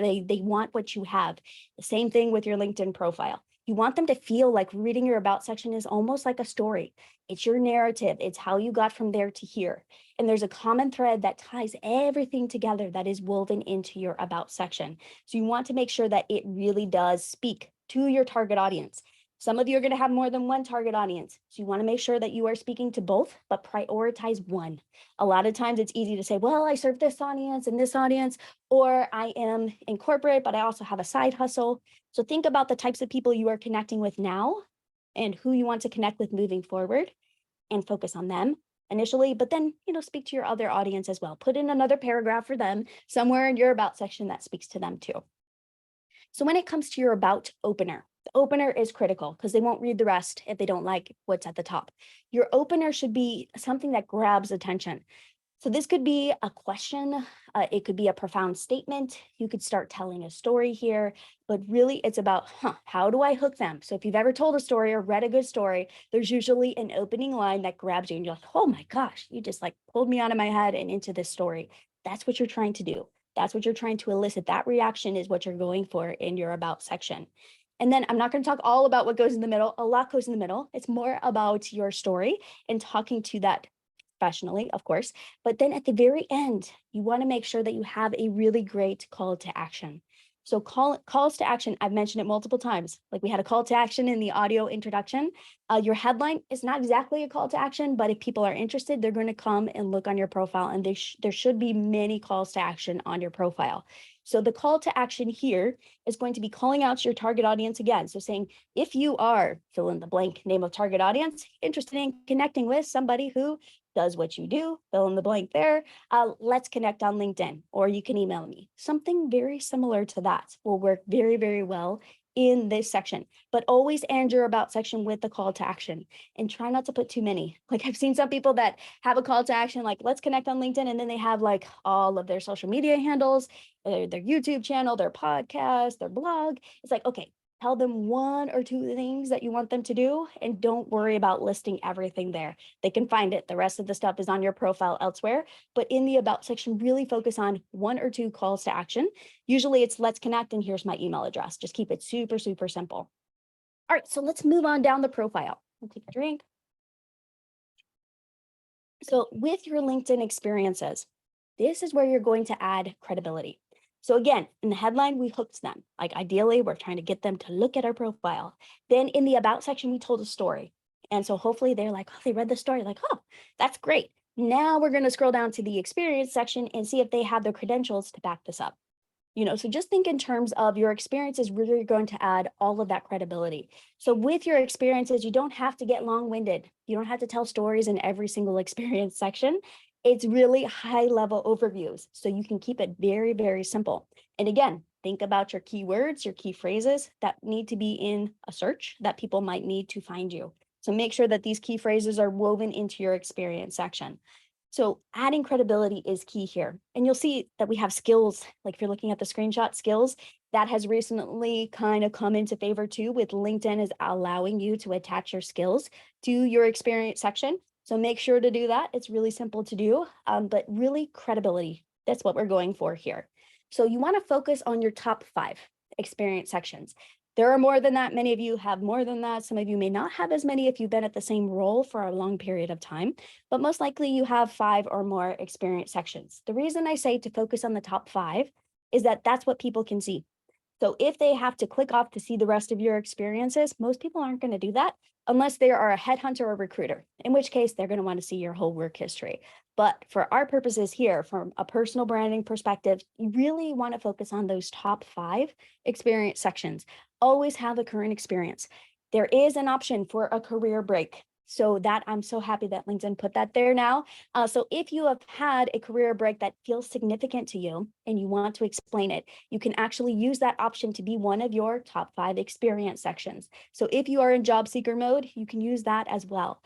Speaker 1: want what you have. The same thing with your LinkedIn profile. You want them to feel like reading your about section is almost like a story. It's your narrative. It's how you got from there to here. And there's a common thread that ties everything together that is woven into your about section. So you want to make sure that it really does speak to your target audience. Some of you are going to have more than one target audience. So you want to make sure that you are speaking to both, but prioritize one. A lot of times it's easy to say, well, I serve this audience, or I am in corporate, but I also have a side hustle. So think about the types of people you are connecting with now and who you want to connect with moving forward, and focus on them initially, but then, speak to your other audience as well. Put in another paragraph for them somewhere in your about section that speaks to them too. So when it comes to your about opener, the opener is critical because they won't read the rest if they don't like what's at the top. Your opener should be something that grabs attention. So this could be a question, it could be a profound statement. You could start telling a story here, but really it's about, how do I hook them? So if you've ever told a story or read a good story, there's usually an opening line that grabs you and you're like, oh my gosh, you just like pulled me out of my head and into this story. That's what you're trying to do. That's what you're trying to elicit. That reaction is what you're going for in your about section. And then I'm not going to talk all about what goes in the middle. A lot goes in the middle. It's more about your story and talking to that professionally, of course. But then at the very end, you want to make sure that you have a really great call to action. So calls to action, I've mentioned it multiple times. Like we had a call to action in the audio introduction. Your headline is not exactly a call to action, but if people are interested, they're going to come and look on your profile, and there should be many calls to action on your profile. So the call to action here is going to be calling out your target audience again. So saying, if you are fill in the blank name of target audience, interested in connecting with somebody who does what you do, fill in the blank there, let's connect on LinkedIn, or you can email me. Something very similar to that will work very, very well in this section, but always end your about section with the call to action, and try not to put too many. Like I've seen some people that have a call to action, like let's connect on LinkedIn, and then they have like all of their social media handles, their YouTube channel, their podcast, their blog. It's like, okay, tell them one or two things that you want them to do, and don't worry about listing everything there. They can find it. The rest of the stuff is on your profile elsewhere, but in the about section, really focus on one or two calls to action. Usually it's let's connect and here's my email address. Just keep it super, super simple. All right, so let's move on down the profile. I'll take a drink. So with your LinkedIn experiences, this is where you're going to add credibility. So again, in the headline, we hooked them. Like ideally, we're trying to get them to look at our profile. Then in the about section, we told a story. And so hopefully they're like, oh, they read the story, like, oh, that's great. Now we're going to scroll down to the experience section and see if they have the credentials to back this up. So just think in terms of your experiences where you're going to add all of that credibility. So with your experiences, you don't have to get long-winded. You don't have to tell stories in every single experience section. It's really high-level overviews, so you can keep it very, very simple. And again, think about your keywords, your key phrases that need to be in a search that people might need to find you. So make sure that these key phrases are woven into your experience section. So adding credibility is key here. And you'll see that we have skills, like if you're looking at the screenshot skills, that has recently kind of come into favor too, with LinkedIn is allowing you to attach your skills to your experience section. So make sure to do that. It's really simple to do, but really credibility. That's what we're going for here. So you want to focus on your top 5 experience sections. There are more than that. Many of you have more than that. Some of you may not have as many if you've been at the same role for a long period of time, but most likely you have 5 or more experience sections. The reason I say to focus on the top 5 is that that's what people can see. So if they have to click off to see the rest of your experiences, most people aren't going to do that unless they are a headhunter or recruiter, in which case they're going to want to see your whole work history. But for our purposes here, from a personal branding perspective, you really want to focus on those top 5 experience sections. Always have a current experience. There is an option for a career break. So that I'm so happy that LinkedIn put that there now. So if you have had a career break that feels significant to you and you want to explain it, you can actually use that option to be one of your top 5 experience sections. So if you are in job seeker mode, you can use that as well.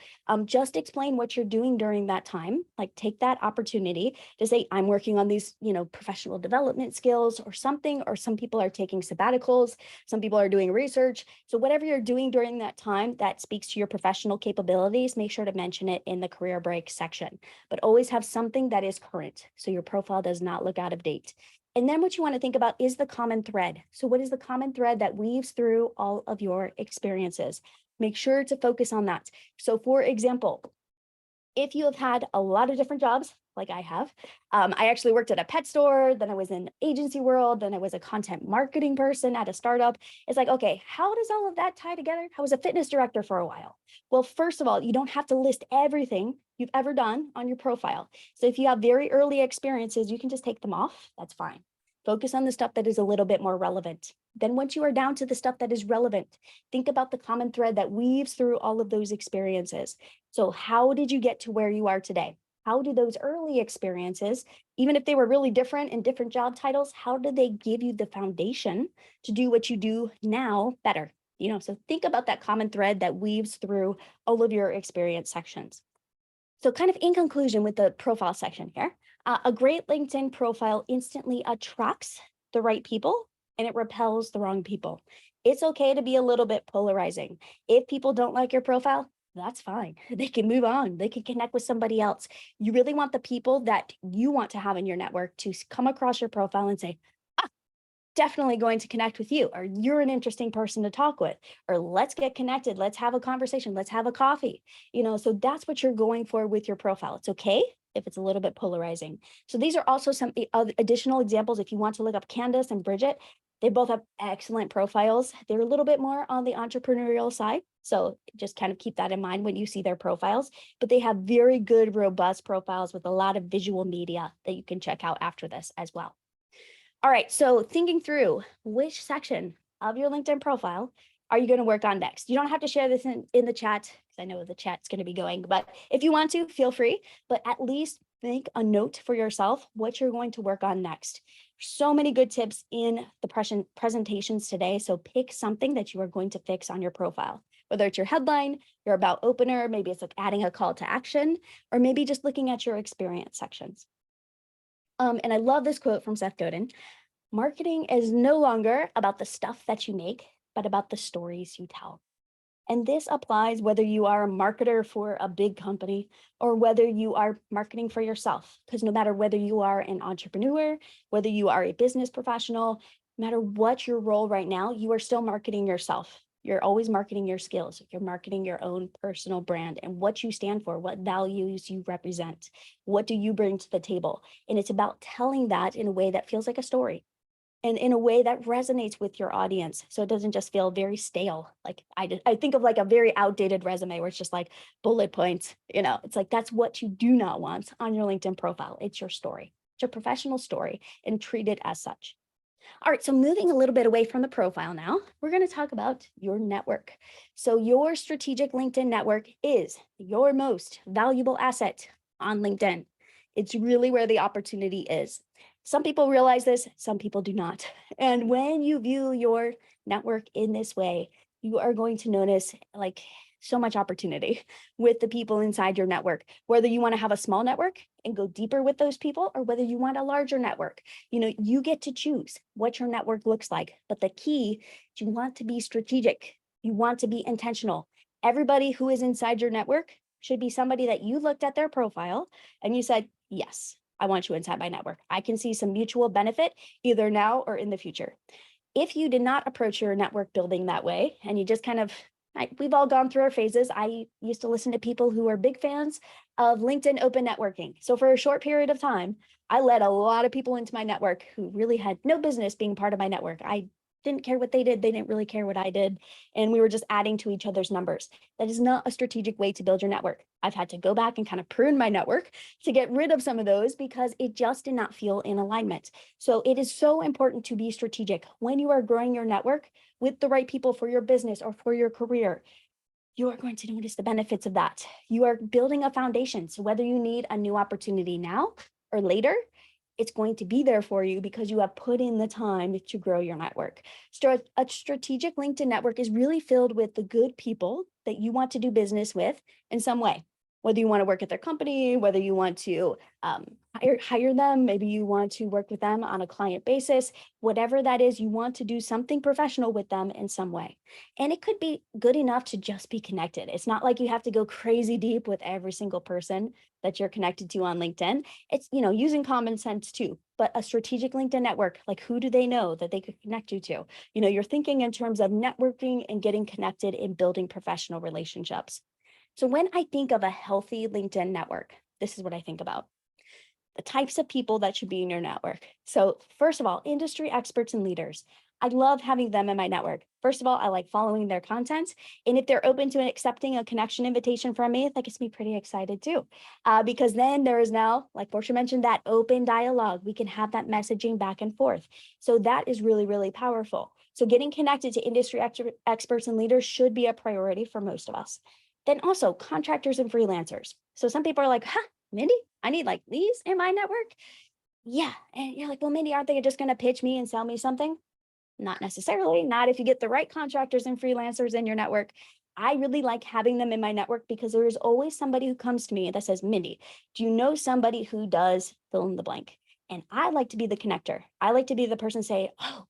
Speaker 1: Just explain what you're doing during that time. Like take that opportunity to say, I'm working on these, professional development skills or something, or some people are taking sabbaticals, some people are doing research. So whatever you're doing during that time that speaks to your professional capabilities, make sure to mention it in the career break section, but always have something that is current so your profile does not look out of date. And then what you want to think about is the common thread. So what is the common thread that weaves through all of your experiences? Make sure to focus on that. So for example, if you have had a lot of different jobs, like I have, I actually worked at a pet store, then I was in agency world, then I was a content marketing person at a startup. It's like, okay, how does all of that tie together? I was a fitness director for a while. Well, first of all, you don't have to list everything you've ever done on your profile. So if you have very early experiences, you can just take them off. That's fine. Focus on the stuff that is a little bit more relevant. Then once you are down to the stuff that is relevant, think about the common thread that weaves through all of those experiences. So how did you get to where you are today? How do those early experiences, even if they were really different in different job titles, how did they give you the foundation to do what you do now better? So think about that common thread that weaves through all of your experience sections. So kind of in conclusion with the profile section here, a great LinkedIn profile instantly attracts the right people and it repels the wrong people. It's okay to be a little bit polarizing. If people don't like your profile, that's fine. They can move on. They can connect with somebody else. You really want the people that you want to have in your network to come across your profile and say, definitely going to connect with you, or you're an interesting person to talk with, or let's get connected, let's have a conversation, let's have a coffee. So that's what you're going for with your profile. It's okay if it's a little bit polarizing. So these are also some additional examples. If you want to look up Candace and Bridget, they both have excellent profiles. They're a little bit more on the entrepreneurial side, so just kind of keep that in mind when you see their profiles, but they have very good, robust profiles with a lot of visual media that you can check out after this as well. All right, so thinking through which section of your LinkedIn profile are you going to work on next? You don't have to share this in the chat because I know the chat's going to be going, but if you want to, feel free, but at least make a note for yourself what you're going to work on next. So many good tips in the presentations today, so pick something that you are going to fix on your profile, whether it's your headline, your about opener, maybe it's like adding a call to action, or maybe just looking at your experience sections. And I love this quote from Seth Godin. Marketing is no longer about the stuff that you make, but about the stories you tell. And this applies whether you are a marketer for a big company or whether you are marketing for yourself. Because no matter whether you are an entrepreneur, whether you are a business professional, no matter what your role right now, you are still marketing yourself. You're always marketing your skills. You're marketing your own personal brand and what you stand for, what values you represent, what do you bring to the table. And it's about telling that in a way that feels like a story and in a way that resonates with your audience. So it doesn't just feel very stale. Like I think of like a very outdated resume where it's just like bullet points, it's like, that's what you do not want on your LinkedIn profile. It's your story, it's your professional story, and treat it as such. All right, so moving a little bit away from the profile now, we're going to talk about your network. So your strategic LinkedIn network is your most valuable asset on LinkedIn. It's really where the opportunity is. Some people realize this, some people do not. And when you view your network in this way, you are going to notice like so much opportunity with the people inside your network, whether you want to have a small network and go deeper with those people, or whether you want a larger network. You get to choose what your network looks like. But the key is you want to be strategic. You want to be intentional. Everybody who is inside your network should be somebody that you looked at their profile and you said, yes, I want you inside my network. I can see some mutual benefit either now or in the future. If you did not approach your network building that way and you just kind of we've all gone through our phases. I used to listen to people who are big fans of LinkedIn open networking. So for a short period of time, I led a lot of people into my network who really had no business being part of my network. I didn't care what they did. They didn't really care what I did. And we were just adding to each other's numbers. That is not a strategic way to build your network. I've had to go back and kind of prune my network to get rid of some of those because it just did not feel in alignment. So it is so important to be strategic when you are growing your network with the right people for your business or for your career. you are going to notice the benefits of that. You are building a foundation. So whether you need a new opportunity now or later, it's going to be there for you because you have put in the time to grow your network. A strategic LinkedIn network is really filled with the good people that you want to do business with in some way. Whether you want to work at their company, whether you want to hire them, maybe you want to work with them on a client basis, whatever that is, you want to do something professional with them in some way. And it could be good enough to just be connected. It's not like you have to go crazy deep with every single person that you're connected to on LinkedIn. It's, using common sense too, but a strategic LinkedIn network, like who do they know that they could connect you to? You're thinking in terms of networking and getting connected and building professional relationships. So when I think of a healthy LinkedIn network, this is what I think about: the types of people that should be in your network. So, first of all, industry experts and leaders. I love having them in my network. First of all, I like following their content. And if they're open to accepting a connection invitation from me, that gets me pretty excited too. Because then there is now, like Portia mentioned, that open dialogue. We can have that messaging back and forth. So that is really, really powerful. So getting connected to industry experts and leaders should be a priority for most of us. Then also contractors and freelancers. So some people are like, huh, Mindy, I need like these in my network. Yeah. And you're like, well, Mindy, aren't they just going to pitch me and sell me something? Not necessarily, not if you get the right contractors and freelancers in your network. I really like having them in my network because there is always somebody who comes to me that says, Mindy, do you know somebody who does fill in the blank? And I like to be the connector. I like to be the person say, oh,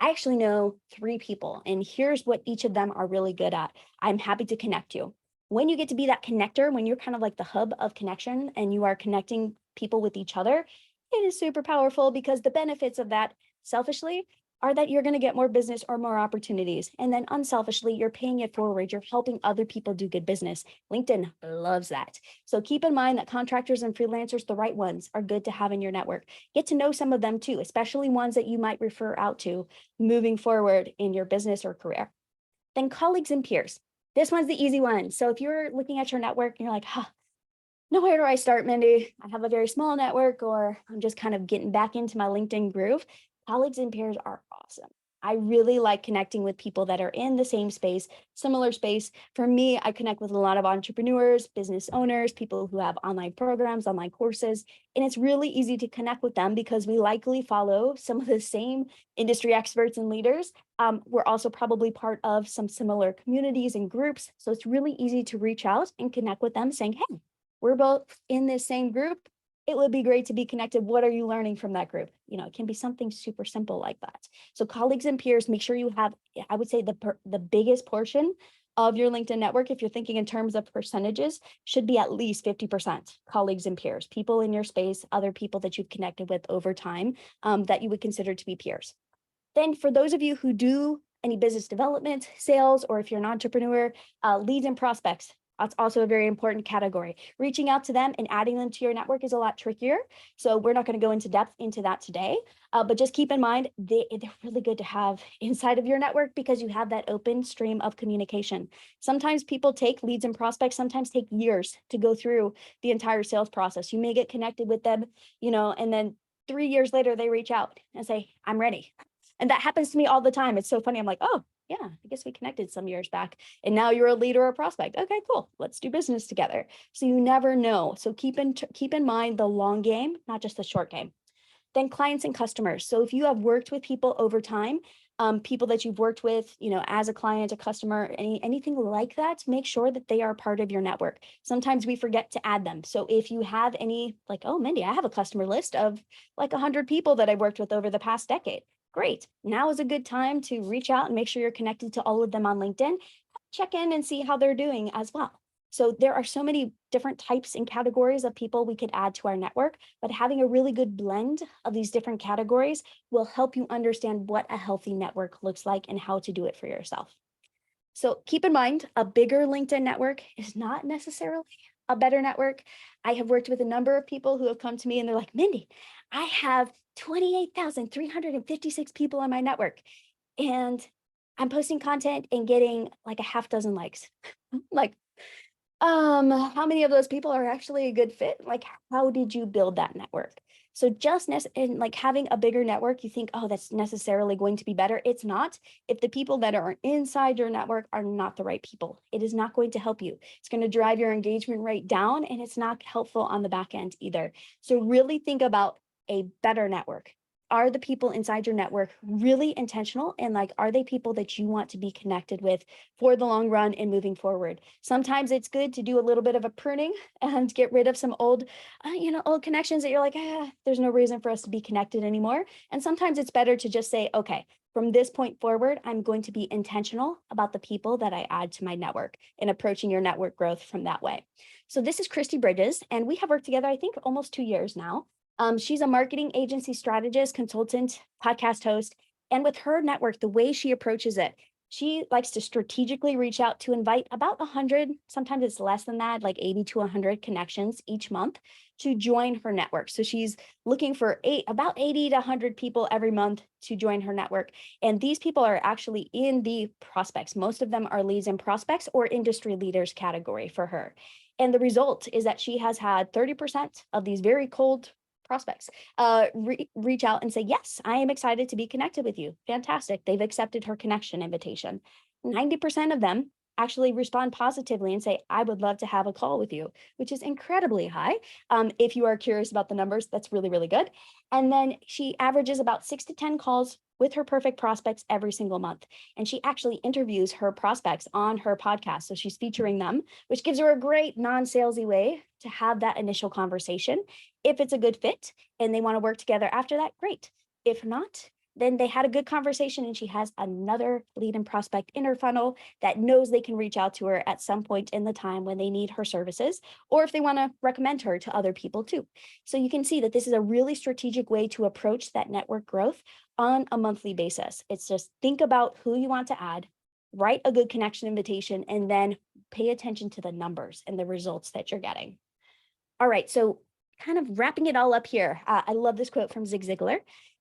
Speaker 1: I actually know three people, and here's what each of them are really good at. I'm happy to connect you. When you get to be that connector, when you're kind of like the hub of connection and you are connecting people with each other, it is super powerful because the benefits of that, selfishly, are that you're going to get more business or more opportunities. And then unselfishly, you're paying it forward. You're helping other people do good business. LinkedIn loves that. So keep in mind that contractors and freelancers, the right ones, are good to have in your network. Get to know some of them too, especially ones that you might refer out to moving forward in your business or career. Then colleagues and peers. This one's the easy one. So if you're looking at your network and you're like, huh, no, where do I start, Mindy? I have a very small network, or I'm just kind of getting back into my LinkedIn groove. Colleagues and peers are awesome. I really like connecting with people that are in the same space, similar space. For me, I connect with a lot of entrepreneurs, business owners, people who have online programs, online courses, and it's really easy to connect with them because we likely follow some of the same industry experts and leaders. We're also probably part of some similar communities and groups. So it's really easy to reach out and connect with them saying, hey, we're both in this same group. It would be great to be connected. What are you learning from that group? It can be something super simple like that. So colleagues and peers, make sure you have, I would say the biggest portion of your LinkedIn network, if you're thinking in terms of percentages, should be at least 50% colleagues and peers, people in your space, other people that you've connected with over time that you would consider to be peers. Then for those of you who do any business development, sales, or if you're an entrepreneur, leads and prospects, that's also a very important category. Reaching out to them and adding them to your network is a lot trickier. So we're not going to go into depth into that today, but just keep in mind, they're really good to have inside of your network because you have that open stream of communication. Sometimes people take leads and prospects, sometimes take years to go through the entire sales process. You may get connected with them, and then 3 years later, they reach out and say, I'm ready. And that happens to me all the time. It's so funny. I'm like, oh, yeah, I guess we connected some years back and now you're a lead or a prospect. Okay, cool. Let's do business together. So you never know. So keep in mind the long game, not just the short game. Then clients and customers. So if you have worked with people over time, people that you've worked with, as a client, a customer, anything like that, make sure that they are part of your network. Sometimes we forget to add them. So if you have any, like, oh, Mindy, I have a customer list of like 100 people that I've worked with over the past decade. Great. Now is a good time to reach out and make sure you're connected to all of them on LinkedIn. Check in and see how they're doing as well. So there are so many different types and categories of people we could add to our network, but having a really good blend of these different categories will help you understand what a healthy network looks like and how to do it for yourself. So keep in mind, a bigger LinkedIn network is not necessarily a better network. I have worked with a number of people who have come to me and they're like, Mindy, I have 28,356 people on my network and I'm posting content and getting like a half dozen likes. Like, How many of those people are actually a good fit? Like, how did you build that network? So just in like having a bigger network, you think, oh, that's necessarily going to be better. It's not. If the people that are inside your network are not the right people, it is not going to help you. It's going to drive your engagement rate down, and it's not helpful on the back end either. So really think about a better network. Are the people inside your network really intentional? And like, are they people that you want to be connected with for the long run and moving forward? Sometimes it's good to do a little bit of a pruning and get rid of some old, old connections that you're like, there's no reason for us to be connected anymore. And sometimes it's better to just say, okay, from this point forward, I'm going to be intentional about the people that I add to my network and approaching your network growth from that way. So this is Christy Bridges, and we have worked together, I think, almost 2 years now. She's a marketing agency strategist, consultant, podcast host. And with her network, the way she approaches it, she likes to strategically reach out to invite about 100, sometimes it's less than that, like 80 to 100 connections each month to join her network. So she's looking for about 80 to 100 people every month to join her network. And these people are actually in the prospects. Most of them are leads and prospects or industry leaders category for her. And the result is that she has had 30% of these very cold prospects reach out and say, yes, I am excited to be connected with you. Fantastic. They've accepted her connection invitation. 90% of them actually respond positively and say, I would love to have a call with you, which is incredibly high. If you are curious about the numbers, that's really, really good. And then she averages about 6 to 10 calls with her perfect prospects every single month. And she actually interviews her prospects on her podcast. So she's featuring them, which gives her a great non-salesy way to have that initial conversation. If it's a good fit and they want to work together after that, great. If not, then they had a good conversation and she has another lead and prospect in her funnel that knows they can reach out to her at some point in the time when they need her services, or if they want to recommend her to other people too. So you can see that this is a really strategic way to approach that network growth on a monthly basis. It's just think about who you want to add, write a good connection invitation, and then pay attention to the numbers and the results that you're getting. All right, so kind of wrapping it all up here, I love this quote from Zig Ziglar.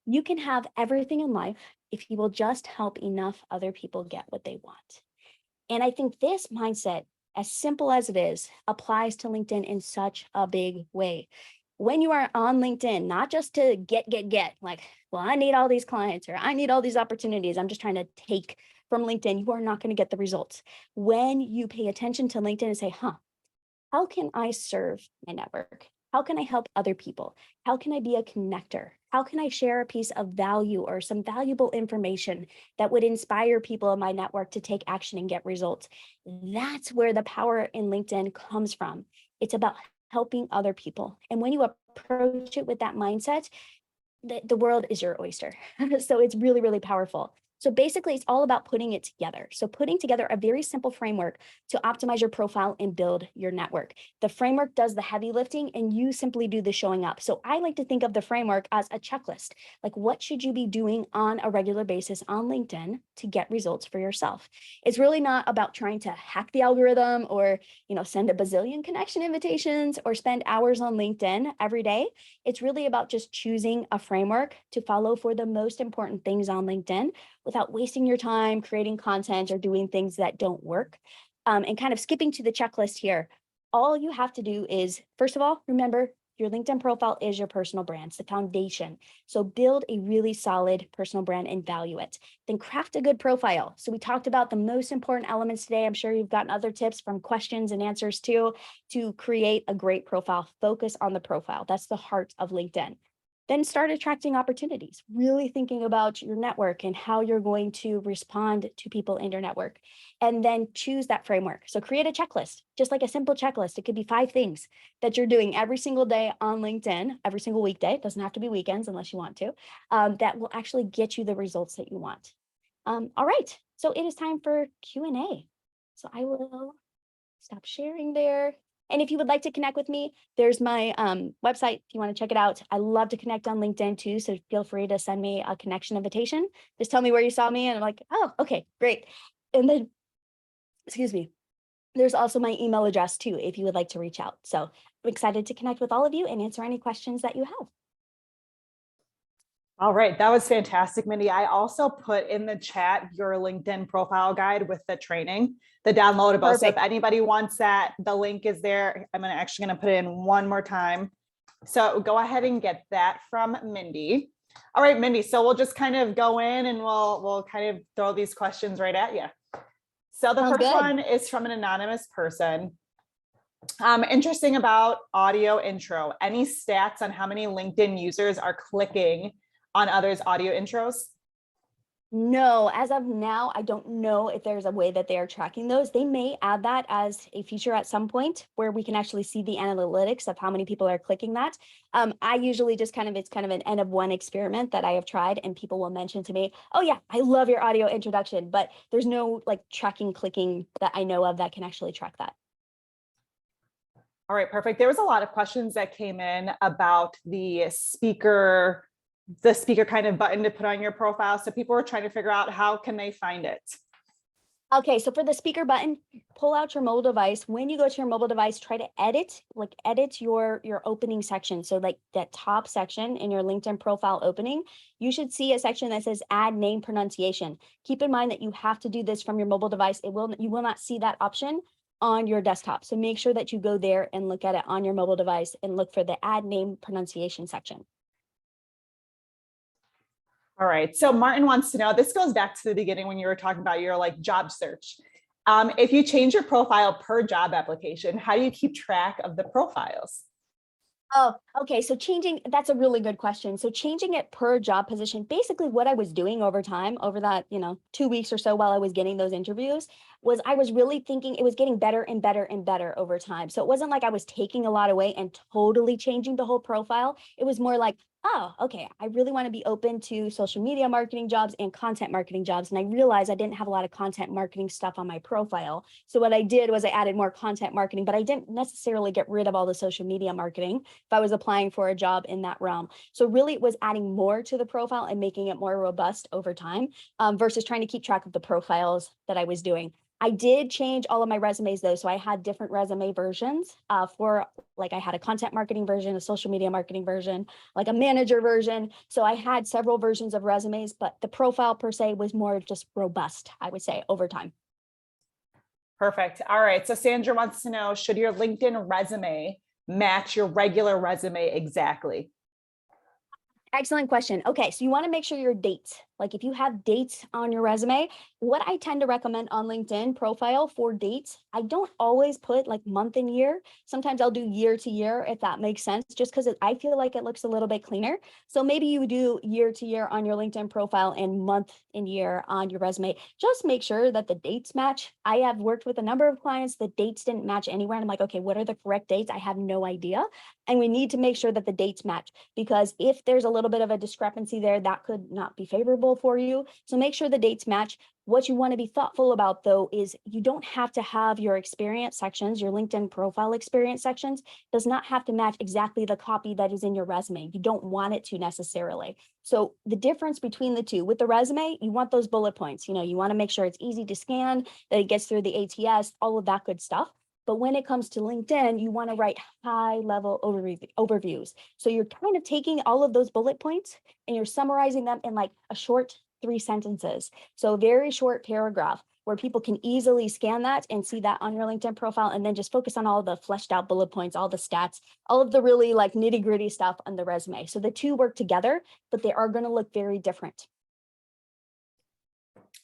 Speaker 1: You can have everything in life if you will just help enough other people get what they want. And I think this mindset, as simple as it is, applies to LinkedIn in such a big way. When you are on LinkedIn, not just to get, like, well, I need all these clients or I need all these opportunities, I'm just trying to take from LinkedIn, you are not going to get the results. When you pay attention to LinkedIn and say, how can I serve my network? How can I help other people? How can I be a connector? How can I share a piece of value or some valuable information that would inspire people in my network to take action and get results? That's where the power in LinkedIn comes from. It's about helping other people. And when you approach it with that mindset, the world is your oyster. So it's really, really powerful. So basically, it's all about putting it together. So putting together a very simple framework to optimize your profile and build your network. The framework does the heavy lifting and you simply do the showing up. So I like to think of the framework as a checklist. Like, what should you be doing on a regular basis on LinkedIn to get results for yourself? It's really not about trying to hack the algorithm or, send a bazillion connection invitations or spend hours on LinkedIn every day. It's really about just choosing a framework to follow for the most important things on LinkedIn without wasting your time creating content or doing things that don't work. And kind of skipping to the checklist here, all you have to do is, first of all, remember your LinkedIn profile is your personal brand. It's the foundation. So build a really solid personal brand and value it. Then craft a good profile. So we talked about the most important elements today. I'm sure you've gotten other tips from questions and answers too, to create a great profile. Focus on the profile. That's the heart of LinkedIn. Then start attracting opportunities, really thinking about your network and how you're going to respond to people in your network. And then choose that framework. So create a checklist, just like a simple checklist. It could be 5 things that you're doing every single day on LinkedIn, every single weekday. It doesn't have to be weekends unless you want to, that will actually get you the results that you want. All right, so it is time for Q&A. So I will stop sharing there. And if you would like to connect with me, there's my website if you want to check it out. I love to connect on LinkedIn too, so feel free to send me a connection invitation. Just tell me where you saw me and I'm like, oh, okay, great. And then, excuse me, there's also my email address too, if you would like to reach out. So I'm excited to connect with all of you and answer any questions that you have.
Speaker 2: All right, that was fantastic, Mindy. I also put in the chat your LinkedIn profile guide with the training, the downloadable. So if
Speaker 1: Perfect.
Speaker 2: anybody wants that, the link is there. I'm actually going to put it in one more time. So go ahead and get that from Mindy. All right, Mindy. So we'll just kind of go in and we'll kind of throw these questions right at you. So the
Speaker 1: Sounds
Speaker 2: first
Speaker 1: good.
Speaker 2: one is from an anonymous person. Interesting about audio intro. Any stats on how many LinkedIn users are clicking on others' audio intros?
Speaker 1: No, as of now, I don't know if there's a way that they are tracking those. They may add that as a feature at some point where we can actually see the analytics of how many people are clicking that. I usually just it's kind of an end of one experiment that I have tried, and people will mention to me, oh yeah, I love your audio introduction, but there's no like tracking clicking that I know of that can actually track that.
Speaker 2: All right, perfect. There was a lot of questions that came in about the speaker kind of button to put on your profile. So people were trying to figure out how can they find it.
Speaker 1: Okay, so for the speaker button, pull out your mobile device. When you go to your mobile device, try to edit your opening section. So like that top section in your LinkedIn profile opening, you should see a section that says add name pronunciation. Keep in mind that you have to do this from your mobile device. You will not see that option on your desktop. So make sure that you go there and look at it on your mobile device and look for the add name pronunciation section.
Speaker 2: All right. So Martin wants to know, this goes back to the beginning when you were talking about your like job search. If you change your profile per job application, how do you keep track of the profiles?
Speaker 1: Oh, okay. So that's a really good question. So changing it per job position, basically what I was doing over time, over that, 2 weeks or so while I was getting those interviews, was I was really thinking it was getting better and better and better over time. So it wasn't like I was taking a lot away and totally changing the whole profile. It was more like, oh, okay, I really want to be open to social media marketing jobs and content marketing jobs. And I realized I didn't have a lot of content marketing stuff on my profile. So what I did was I added more content marketing, but I didn't necessarily get rid of all the social media marketing if I was applying for a job in that realm. So really it was adding more to the profile and making it more robust over time, versus trying to keep track of the profiles that I was doing. I did change all of my resumes though. So I had different resume versions for like I had a content marketing version, a social media marketing version, like a manager version. So I had several versions of resumes, but the profile per se was more just robust, I would say, over time.
Speaker 2: Perfect. All right. So Sandra wants to know, should your LinkedIn resume match your regular resume exactly?
Speaker 1: Excellent question. Okay, so you want to make sure your dates, like if you have dates on your resume, what I tend to recommend on LinkedIn profile for dates, I don't always put like month and year. Sometimes I'll do year to year if that makes sense, just because I feel like it looks a little bit cleaner. So maybe you do year to year on your LinkedIn profile and month and year on your resume. Just make sure that the dates match. I have worked with a number of clients, the dates didn't match anywhere. And I'm like, okay, what are the correct dates? I have no idea. And we need to make sure that the dates match, because if there's a little bit of a discrepancy there, that could not be favorable for you. So make sure the dates match. What you want to be thoughtful about though is you don't have to have your experience sections, your LinkedIn profile experience sections does not have to match exactly the copy that is in your resume. You don't want it to necessarily. So the difference between the two, with the resume, you want those bullet points. You want to make sure it's easy to scan, that it gets through the ATS, all of that good stuff. But when it comes to LinkedIn, you want to write high level overviews. So you're kind of taking all of those bullet points and you're summarizing them in like a short 3 sentences. So a very short paragraph where people can easily scan that and see that on your LinkedIn profile, and then just focus on all the fleshed out bullet points, all the stats, all of the really like nitty gritty stuff on the resume. So the two work together, but they are going to look very different.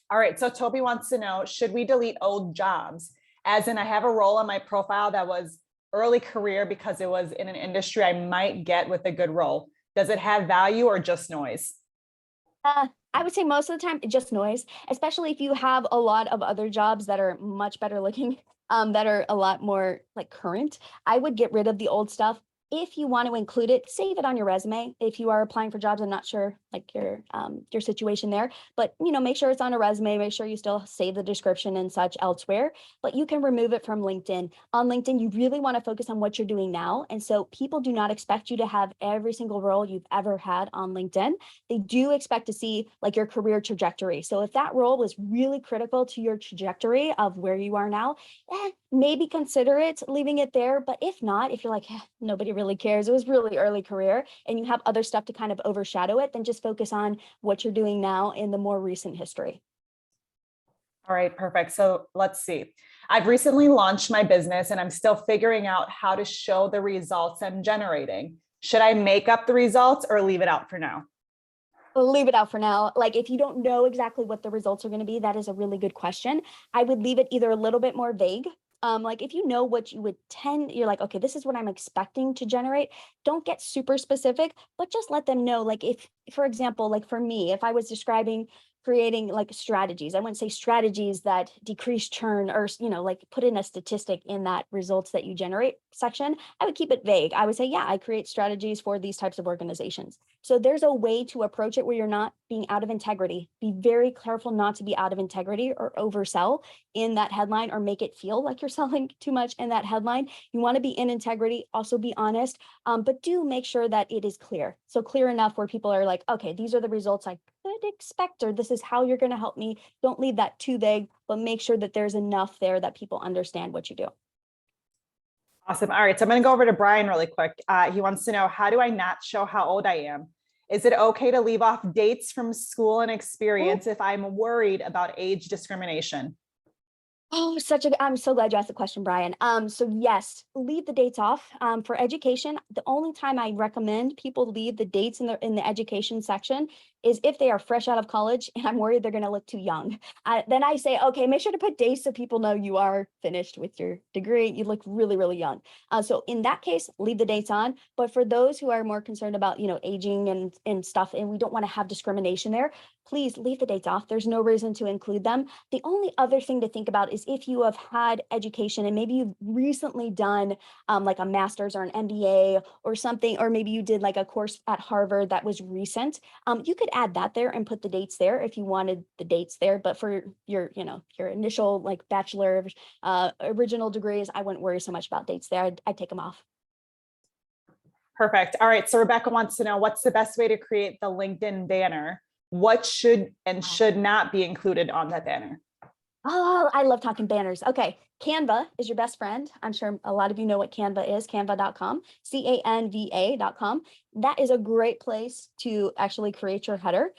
Speaker 2: All right. So Toby wants to know, should we delete old jobs? As in, I have a role on my profile that was early career because it was in an industry I might get with a good role. Does it have value or just noise?
Speaker 1: I would say most of the time, just noise, especially if you have a lot of other jobs that are much better looking, that are a lot more like current. I would get rid of the old stuff. If you want to include it, save it on your resume. If you are applying for jobs, I'm not sure like your situation there, but make sure it's on a resume. Make sure you still save the description and such elsewhere. But you can remove it from LinkedIn. On LinkedIn, you really want to focus on what you're doing now, and so people do not expect you to have every single role you've ever had on LinkedIn. They do expect to see like your career trajectory. So if that role was really critical to your trajectory of where you are now, maybe consider it, leaving it there. But if not, if you're like, "Eh, nobody really cares, it was really early career, and you have other stuff to kind of overshadow it, then just focus on what you're doing now in the more recent history.
Speaker 2: All right, perfect. So let's see. I've recently launched my business and I'm still figuring out how to show the results I'm generating. Should I make up the results or leave it out for now?
Speaker 1: Leave it out for now. Like, if you don't know exactly what the results are going to be, that is a really good question. I would leave it either a little bit more vague. Like if you know what you would tend, you're like, okay, this is what I'm expecting to generate. Don't get super specific, but just let them know. Like, if, for example, like for me, if I was describing creating like strategies, I wouldn't say strategies that decrease churn or, like put in a statistic in that results that you generate section. I would keep it vague. I would say, yeah, I create strategies for these types of organizations. So there's a way to approach it where you're not being out of integrity. Be very careful not to be out of integrity or oversell in that headline or make it feel like you're selling too much in that headline. You want to be in integrity, also be honest, but do make sure that it is clear. So clear enough where people are like, okay, these are the results I could expect, or this is how you're going to help me. Don't leave that too vague, but make sure that there's enough there that people understand what you do.
Speaker 2: Awesome. All right. So I'm going to go over to Brian really quick. He wants to know, how do I not show how old I am? Is it okay to leave off dates from school and experience if I'm worried about age discrimination?
Speaker 1: Oh, I'm so glad you asked the question, Brian. So yes, leave the dates off. For education, the only time I recommend people leave the dates in the education section is if they are fresh out of college and I'm worried they're going to look too young. Then I say, okay, make sure to put dates so people know you are finished with your degree. You look really, really young. So in that case, leave the dates on. But for those who are more concerned about, aging and stuff, and we don't want to have discrimination there, please leave the dates off. There's no reason to include them. The only other thing to think about is if you have had education and maybe you've recently done like a master's or an MBA or something, or maybe you did like a course at Harvard that was recent, you could add that there and put the dates there if you wanted the dates there. But for your initial like bachelor original degrees, I wouldn't worry so much about dates there. I'd take them off.
Speaker 2: Perfect. All right. So Rebecca wants to know, what's the best way to create the LinkedIn banner? What should and should not be included on that banner?
Speaker 1: Oh, I love talking banners. Okay. Canva is your best friend. I'm sure a lot of you know what Canva is, canva.com, canva.com. That is a great place to actually create your header.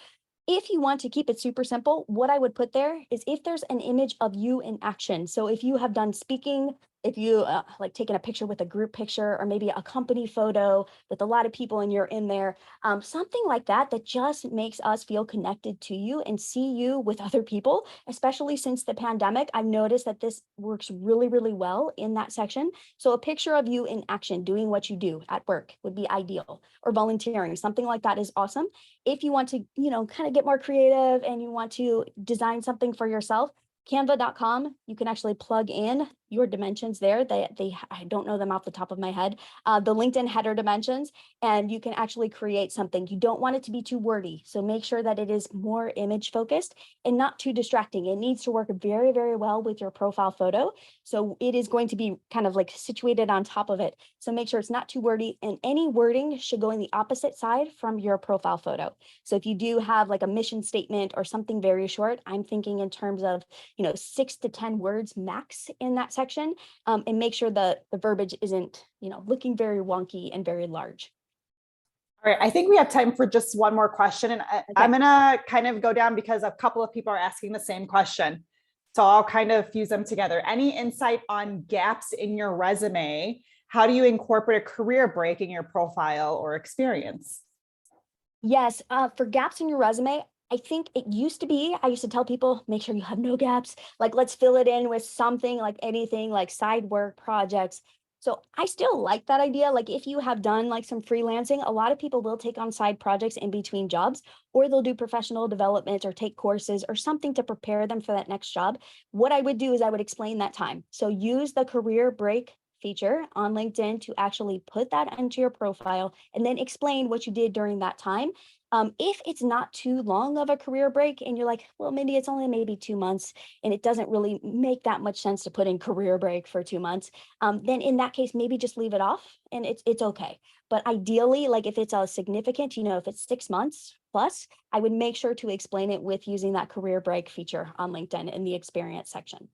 Speaker 1: If you want to keep it super simple, what I would put there is if there's an image of you in action. So if you have done speaking, if you like taking a picture with a group picture or maybe a company photo with a lot of people and you're in there, something like that, that just makes us feel connected to you and see you with other people, especially since the pandemic. I've noticed that this works really, really well in that section. So a picture of you in action, doing what you do at work would be ideal, or volunteering, something like that is awesome. If you want to, kind of get more creative and you want to design something for yourself, canva.com, you can actually plug in your dimensions there. I don't know them off the top of my head, the LinkedIn header dimensions, and you can actually create something. You don't want it to be too wordy. So make sure that it is more image focused and not too distracting. It needs to work very, very well with your profile photo. So it is going to be kind of like situated on top of it. So make sure it's not too wordy, and any wording should go in the opposite side from your profile photo. So if you do have like a mission statement or something very short, I'm thinking in terms of 6 to 10 words max in that section, and make sure the verbiage isn't looking very wonky and very large.
Speaker 2: All right. I think we have time for just one more question. And
Speaker 1: Okay.
Speaker 2: I'm going to kind of go down because a couple of people are asking the same question. So I'll kind of fuse them together. Any insight on gaps in your resume? How do you incorporate a career break in your profile or experience?
Speaker 1: Yes, for gaps in your resume, I think it used to be, I used to tell people, make sure you have no gaps. Like, let's fill it in with something, like anything, like side work projects. So I still like that idea. Like, if you have done like some freelancing, a lot of people will take on side projects in between jobs, or they'll do professional development or take courses or something to prepare them for that next job. What I would do is I would explain that time. So use the career break feature on LinkedIn to actually put that into your profile and then explain what you did during that time. If it's not too long of a career break and you're like, well, Mindy, it's only maybe 2 months and it doesn't really make that much sense to put in career break for 2 months, then in that case, maybe just leave it off and it's okay. But ideally, like if it's a significant, if it's 6 months plus, I would make sure to explain it with using that career break feature on LinkedIn in the experience section.